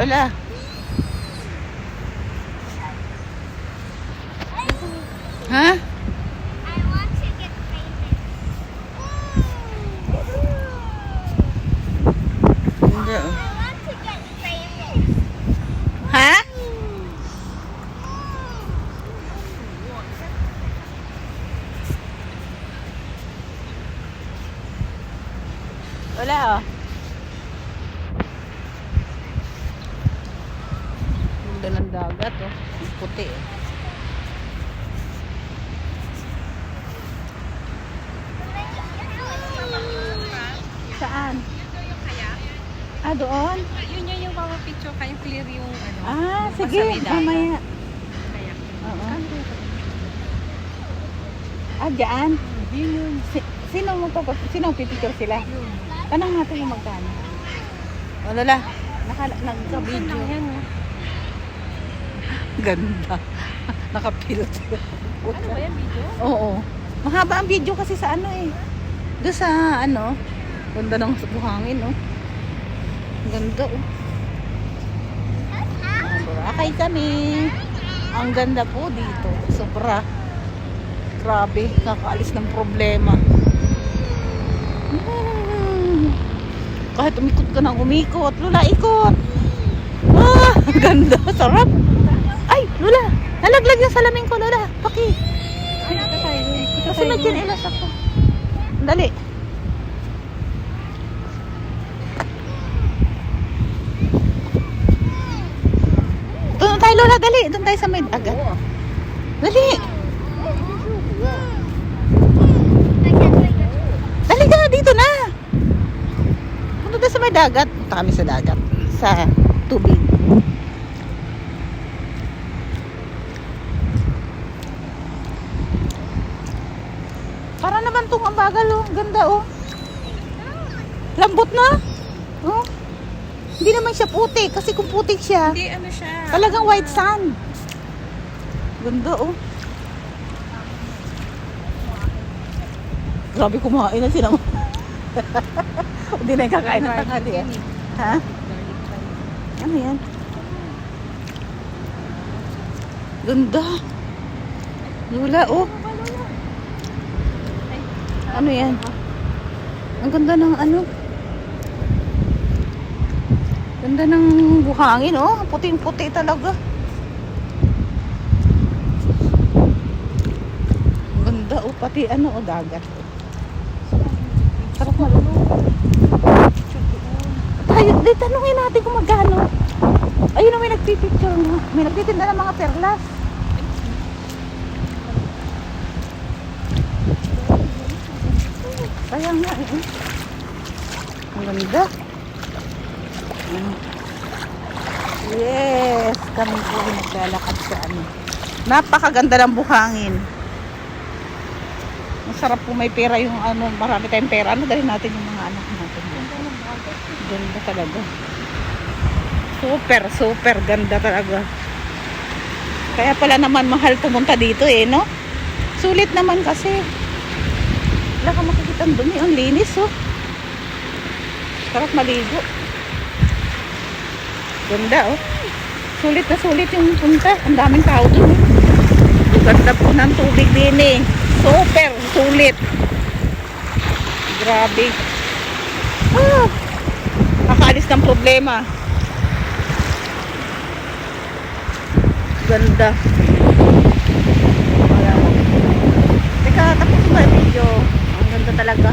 Wala. Ha? I want to get famous. Hindi. I want to get famous. Ha? Wala oh. Ganda ng dagat oh. Ang puti eh. Saan? Ah, doon? Yun yung picture kayo clear yung ano. Ah, yung sige. pasabidagan. Mamaya. Kayak. Oo. Ah, dyan? Yun. Sino pipicture sila? Yun. Tanong natin yung magkano. Wala la. Nagka-video. Yan oh. Ganda. Naka-filter. Ano ba yan video? Oo. Mahaba ang video kasi sa ano eh. Doon sa ano. Ganda ng buhangin oh. Ganda oh. Boracay kami. Ang ganda po dito. Sobra. Grabe. Nakaalis ng problema. Kahit umikot ka ng umikot. Lula, ikot. Ah, ang ganda. Sarap. Ay, Lula. Nalaglag yung salamin ko, Lula. Paki. Kasi may kinilas ako. Dali. Doon tayo, Lola. Dali. Doon tayo sa may dagat. Dali. Dali ka. Dito na. Punta tayo sa may dagat. Punta kami sa dagat. Sa tubig. Para naman itong ang bagal oh. Ganda oh. Lambot na. Oh. Hindi naman siya putik. Kasi kung putik siya, Hindi ano siya. talagang white sand. Ganda oh. Grabe kumain na sila. Hindi na yung kakain ng tanghali eh. Ha? Ano yan? Ganda. Lula oh. Ano yan? Ang ganda ng ano. Ganda ng buhangin oh. Puting-puti talaga. Ganda oh. Pati ano oh, dagat oh. Sarap malulog. Tayo, di tanungin natin kung magkano. Ayun oh, may nagpipicture mo. May nagtitinda ng mga perlas. Kaya nga eh. Ang ganda. Yes, kami po naglalakad sa ano. Napakaganda ng buhangin. Masarap po may pera yung ano, marami tayong pera. Ano dali natin yung mga anak natin. Ganda talaga. Super, super ganda talaga. Kaya pala naman mahal pumunta dito eh, no? Sulit naman kasi. Wala ka makikita ang dumi. Ang linis oh. Sarap maligo. Ganda oh. Sulit na sulit yung punta. Ang daming tao dun eh. Ganda po ng tubig din eh. Super sulit. Grabe. Ah, nakaalis ng problema. Ganda. Teka, tapos ba yung video? Ang ganda talaga.